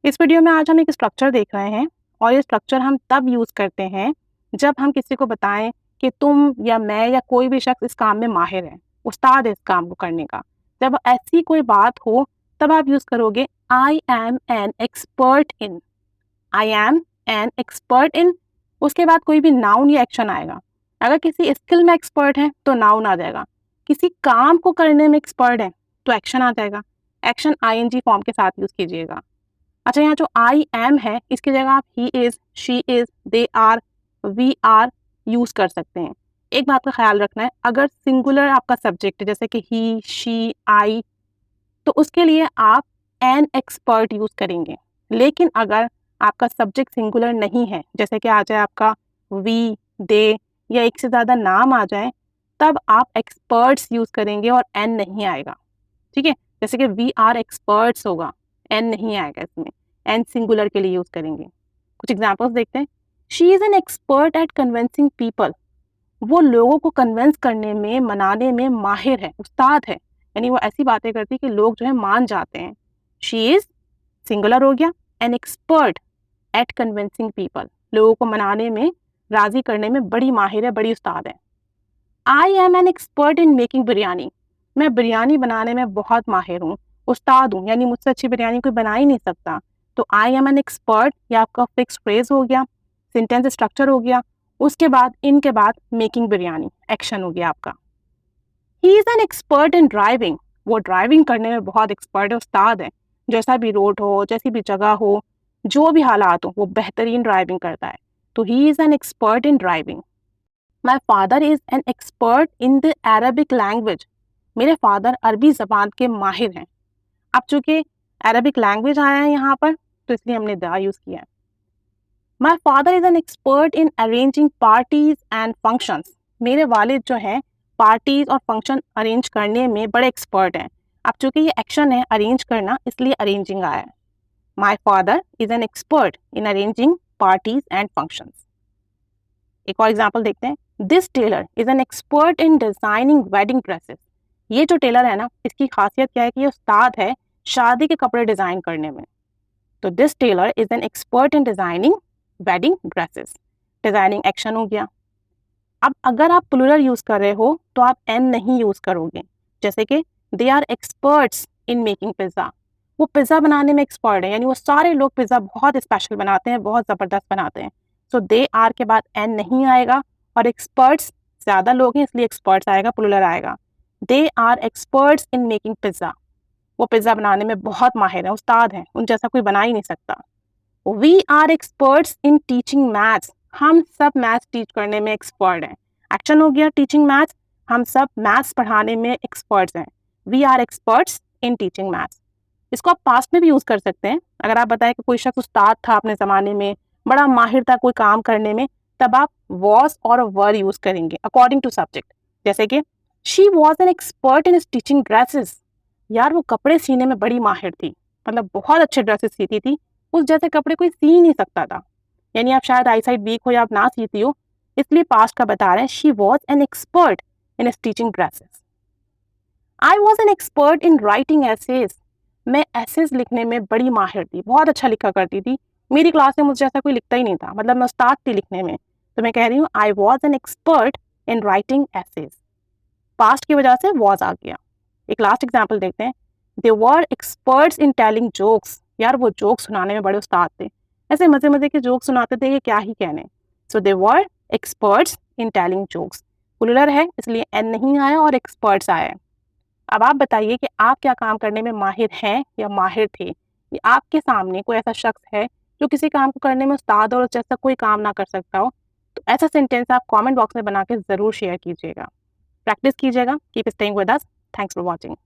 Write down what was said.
इस वीडियो में आज हम एक स्ट्रक्चर देख रहे हैं और ये स्ट्रक्चर हम तब यूज़ करते हैं जब हम किसी को बताएं कि तुम या मैं या कोई भी शख्स इस काम में माहिर है, उस्ताद है इस काम को करने का। जब ऐसी कोई बात हो तब आप यूज़ करोगे I am N expert in. I am N expert इन, उसके बाद कोई भी नाउन या एक्शन आएगा। अगर किसी स्किल में एक्सपर्ट है तो नाउन आ जाएगा, किसी काम को करने में एक्सपर्ट है तो एक्शन आ जाएगा। एक्शन आईएनजी फॉर्म के साथ यूज़ कीजिएगा। अच्छा, यहाँ जो आई एम है इसकी जगह आप he is, she is, they are, we are use कर सकते हैं। एक बात का ख्याल रखना है, अगर सिंगुलर आपका सब्जेक्ट है जैसे कि ही, शी, आई, तो उसके लिए आप एन एक्सपर्ट यूज़ करेंगे। लेकिन अगर आपका सब्जेक्ट सिंगुलर नहीं है, जैसे कि आ जाए आपका वी, दे या एक से ज़्यादा नाम आ जाए, तब आप एक्सपर्ट्स यूज़ करेंगे और एन नहीं आएगा। ठीक है, जैसे कि वी आर एक्सपर्ट्स होगा, एन नहीं आएगा इसमें, एन सिंगुलर के लिए यूज़ करेंगे। कुछ एग्जांपल्स देखते हैं। She is an expert at convincing people, वो लोगों को कन्विंस करने में, मनाने में माहिर है, उस्ताद है। यानी वो ऐसी बातें करती है कि लोग जो है मान जाते हैं। शी इज़ सिंगुलर हो गया, an expert at convincing people, लोगों को मनाने में, राज़ी करने में बड़ी माहिर है, बड़ी उस्ताद है। I am N expert in making biryani, मैं बिरयानी बनाने में बहुत माहिर हूँ, उस्ताद हूँ, यानी मुझसे अच्छी बिरयानी कोई बना ही नहीं सकता। तो आई एम एन एक्सपर्ट या आपका फिक्स फ्रेज हो गया, सेंटेंस स्ट्रक्चर हो गया। उसके बाद इनके बाद मेकिंग बिरयानी एक्शन हो गया आपका। He is an expert in driving, वो ड्राइविंग करने में बहुत एक्सपर्ट है, उस्ताद है। जैसा भी रोड हो, जैसी भी जगह हो, जो भी हालात हो, वो बेहतरीन ड्राइविंग करता है। तो he is an expert in driving. My father is an expert in the Arabic language, मेरे फादर अरबी ज़बान के माहिर हैं। अब चूंकि अरबिक लैंग्वेज आया है यहाँ पर तो इसलिए हमने द यूज़ किया है। My father is an expert in arranging parties and functions, मेरे वालिद जो हैं पार्टीज और फंक्शन अरेंज करने में बड़े एक्सपर्ट हैं। अब चूंकि ये एक्शन है अरेंज करना, इसलिए अरेंजिंग आया है। My father is an expert in arranging parties and functions. एक और एग्जाम्पल देखते हैं। This tailor is an expert in designing wedding dresses, ये जो टेलर है ना, इसकी खासियत क्या है कि ये उस्ताद है शादी के कपड़े डिज़ाइन करने में। तो this tailor is an expert in designing wedding dresses, designing action हो गया। अब अगर आप प्लूरल यूज़ कर रहे हो तो आप एन नहीं यूज़ करोगे, जैसे कि they are experts in making pizza, वो पिज़्ज़ा बनाने में एक्सपर्ट है, यानी वो सारे लोग पिज़्ज़ा बहुत स्पेशल बनाते हैं, बहुत ज़बरदस्त बनाते हैं। सो दे आर के बाद एन नहीं आएगा और एक्सपर्ट्स ज़्यादा लोग हैं इसलिए एक्सपर्ट्स आएगा, प्लूरल आएगा। They are experts in making pizza, वो पिज़्ज़ा बनाने में बहुत माहिर है, उस्ताद हैं, उन जैसा कोई बना ही नहीं सकता। We are experts in teaching maths, हम सब मैथ्स टीच करने में एक्सपर्ट हैं। एक्शन हो गया टीचिंग मैथ्स, हम सब मैथ्स पढ़ाने में एक्सपर्ट्स हैं। We are experts in teaching maths. इसको आप पास्ट में भी यूज़ कर सकते हैं। अगर आप बताएं कि कोई शख्स उस्ताद था अपने ज़माने में, बड़ा माहिर था कोई काम करने में, तब आप वॉज और वर यूज़ करेंगे अकॉर्डिंग टू सब्जेक्ट। जैसे कि she was an expert in stitching dresses, यार वो कपड़े सीने में बड़ी माहिर थी, मतलब बहुत अच्छे ड्रेसेस सीती थी, उस जैसे कपड़े कोई सी नहीं सकता था। यानी आप शायद आई साइड वीक हो या आप ना सीती हो, इसलिए पास्ट का बता रहे हैं। She was an expert in stitching dresses. I was an expert in writing essays, मैं एसेज लिखने में बड़ी माहिर थी, बहुत अच्छा लिखा करती थी, मेरी क्लास में मुझे जैसा कोई लिखता ही नहीं था, मतलब मैं उस्ताद थी लिखने में। तो मैं कह रही हूँ I was an expert in writing essays, past की वजह से वॉज आ गया। एक लास्ट एग्जाम्पल देखते हैं। दे were experts in telling jokes, यार वो जोक सुनाने में बड़े उस्ताद थे, ऐसे मजे मजे के जोक सुनाते थे कि क्या ही कहने। So they were experts in telling jokes, plural है इसलिए एन नहीं आया और एक्सपर्ट्स आया है। अब आप बताइए कि आप क्या काम करने में माहिर हैं या माहिर थे, या आपके सामने कोई ऐसा शख्स है जो किसी काम को करने में उस्ताद और जैसा कोई काम ना कर सकता हो। तो ऐसा सेंटेंस आप कमेंट बॉक्स में बना के ज़रूर शेयर कीजिएगा, प्रैक्टिस कीजिएगा। Keep staying with us, thanks for watching.